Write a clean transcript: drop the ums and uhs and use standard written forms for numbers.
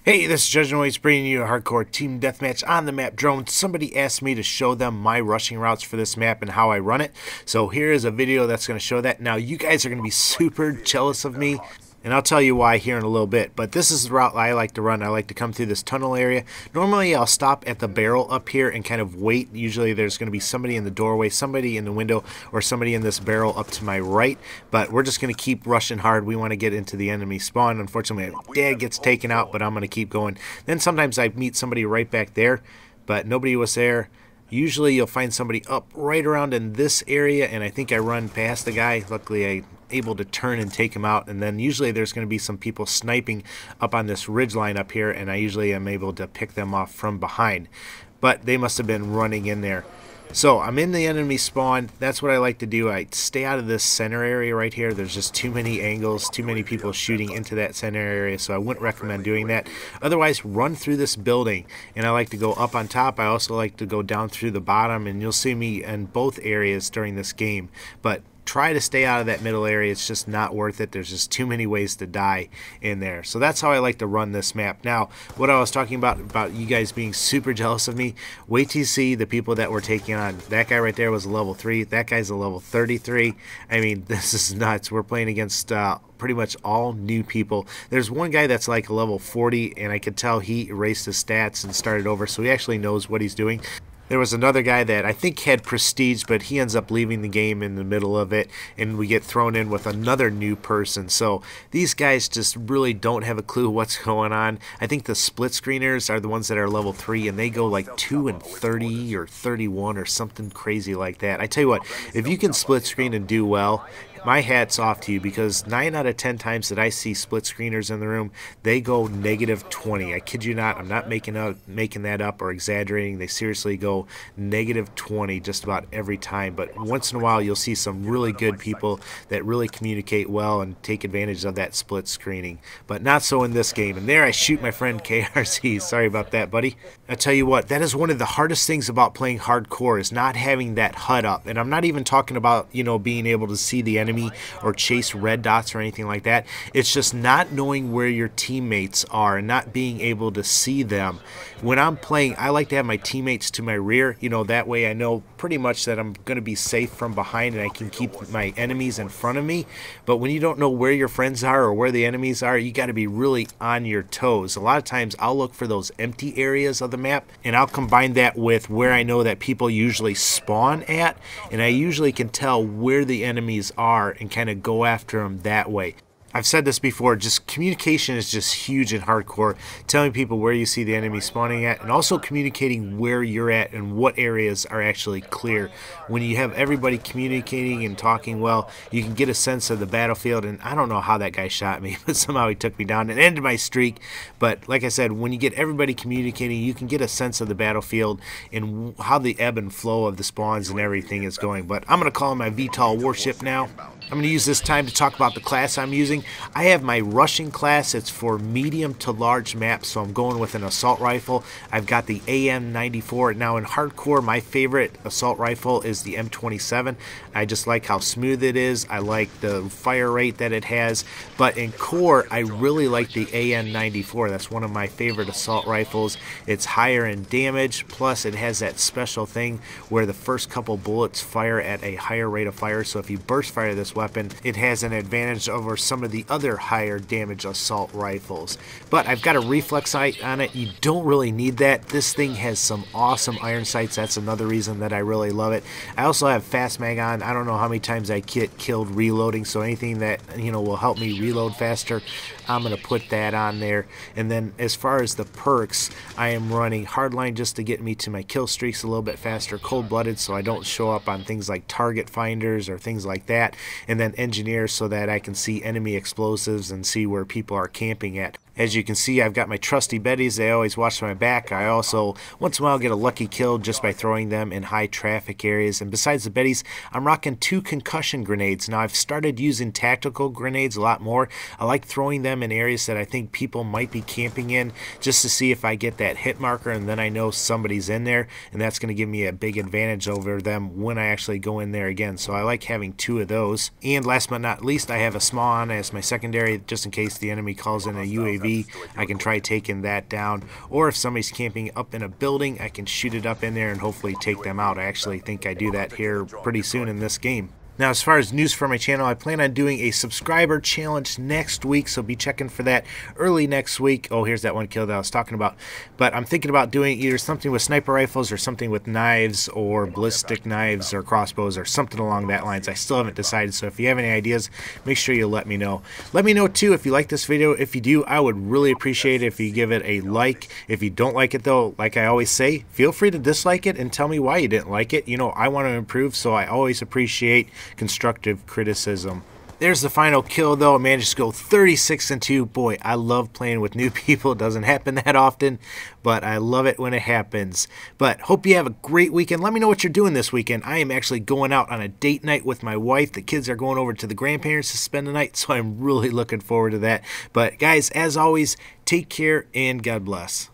Hey, this is Judge Noise bringing you a hardcore team deathmatch on the map Drone. Somebody asked me to show them my rushing routes for this map and how I run it. So here is a video that's going to show that. Now you guys are going to be super jealous of me, and I'll tell you why here in a little bit. But this is the route I like to run. I like to come through this tunnel area. Normally I'll stop at the barrel up here and kind of wait. Usually there's going to be somebody in the doorway, somebody in the window, or somebody in this barrel up to my right. But we're just going to keep rushing hard. We want to get into the enemy spawn. Unfortunately, my dad gets taken out, but I'm going to keep going. Then sometimes I meet somebody right back there, but nobody was there. Usually you'll find somebody up right around in this area, and I think I run past the guy. Luckily I able to turn and take him out, and then usually there's going to be some people sniping up on this ridge line up here, and I usually am able to pick them off from behind, but they must have been running in there. So I'm in the enemy spawn. That's what I like to do. I stay out of this center area right here. There's just too many angles, too many people shooting into that center area, so I wouldn't recommend doing that. Otherwise, run through this building, and I like to go up on top. I also like to go down through the bottom, and you'll see me in both areas during this game, but try to stay out of that middle area. It's just not worth it. There's just too many ways to die in there. So that's how I like to run this map. Now, what I was talking about you guys being super jealous of me, wait till you see the people that we're taking on. That guy right there was a level 3. That guy's a level 33. I mean, this is nuts. We're playing against pretty much all new people. There's one guy that's like a level 40, and I could tell he erased his stats and started over, so he actually knows what he's doing. There was another guy that I think had prestige, but he ends up leaving the game in the middle of it, and we get thrown in with another new person. So these guys just really don't have a clue what's going on. I think the split screeners are the ones that are level 3, and they go like 2 and 30 or 31 or something crazy like that. I tell you what, if you can split screen and do well, my hat's off to you, because 9 out of 10 times that I see split screeners in the room, they go negative 20. I kid you not. I'm not making that up or exaggerating. They seriously go negative 20 just about every time. But once in a while, you'll see some really good people that really communicate well and take advantage of that split screening. But not so in this game. And there I shoot my friend KRC. Sorry about that, buddy. I tell you what, that is one of the hardest things about playing hardcore, is not having that HUD up. And I'm not even talking about, you know, being able to see the enemy or chase red dots or anything like that. It's just not knowing where your teammates are and not being able to see them. When I'm playing, I like to have my teammates to my rear. You know, that way I know pretty much that I'm going to be safe from behind, and I can keep my enemies in front of me. But when you don't know where your friends are or where the enemies are, you got to be really on your toes. A lot of times I'll look for those empty areas of the map, and I'll combine that with where I know that people usually spawn at, and I usually can tell where the enemies are and kind of go after them that way. I've said this before, just communication is just huge in hardcore, telling people where you see the enemy spawning at, and also communicating where you're at and what areas are actually clear. When you have everybody communicating and talking well, you can get a sense of the battlefield, and I don't know how that guy shot me, but somehow he took me down and ended my streak. But like I said, when you get everybody communicating, you can get a sense of the battlefield and how the ebb and flow of the spawns and everything is going. But I'm going to call my VTOL Warship now. I'm going to use this time to talk about the class I'm using. I have my rushing class. It's for medium to large maps, so I'm going with an assault rifle. I've got the AN-94. Now in hardcore, my favorite assault rifle is the M27. I just like how smooth it is. I like the fire rate that it has. But in core, I really like the AN-94. That's one of my favorite assault rifles. It's higher in damage, plus it has that special thing where the first couple bullets fire at a higher rate of fire. So if you burst fire this weapon, it has an advantage over some of the other higher damage assault rifles. But I've got a reflex sight on it. You don't really need that. This thing has some awesome iron sights. That's another reason that I really love it. I also have fast mag on. I don't know how many times I get killed reloading, so anything that, you know, will help me reload faster, I'm going to put that on there. And then as far as the perks, I am running hardline just to get me to my kill streaks a little bit faster, cold-blooded so I don't show up on things like target finders or things like that, and then engineer so that I can see enemy explosives and see where people are camping at. As you can see, I've got my trusty Bettys. They always watch my back. I also, once in a while, get a lucky kill just by throwing them in high traffic areas. And besides the Bettys, I'm rocking 2 concussion grenades. Now, I've started using tactical grenades a lot more. I like throwing them in areas that I think people might be camping in, just to see if I get that hit marker, and then I know somebody's in there, and that's going to give me a big advantage over them when I actually go in there again. So I like having 2 of those. And last but not least, I have a small on as my secondary, just in case the enemy calls in a UAV be, I can try taking that down. Or if somebody's camping up in a building, I can shoot it up in there and hopefully take them out. I actually think I do that here pretty soon in this game. Now, as far as news for my channel, I plan on doing a subscriber challenge next week, so be checking for that early next week. Oh, here's that one kill that I was talking about. But I'm thinking about doing either something with sniper rifles or something with knives or ballistic knives or crossbows or something along that lines. I still haven't decided, so if you have any ideas, make sure you let me know. Let me know, too, if you like this video. If you do, I would really appreciate it if you give it a like. If you don't like it, though, like I always say, feel free to dislike it and tell me why you didn't like it. You know, I want to improve, so I always appreciate constructive criticism. There's the final kill though. I managed to go 36-2. Boy, I love playing with new people. It doesn't happen that often, but I love it when it happens. But hope you have a great weekend. Let me know what you're doing this weekend. I am actually going out on a date night with my wife. The kids are going over to the grandparents to spend the night, so I'm really looking forward to that. But guys, as always, take care and God bless.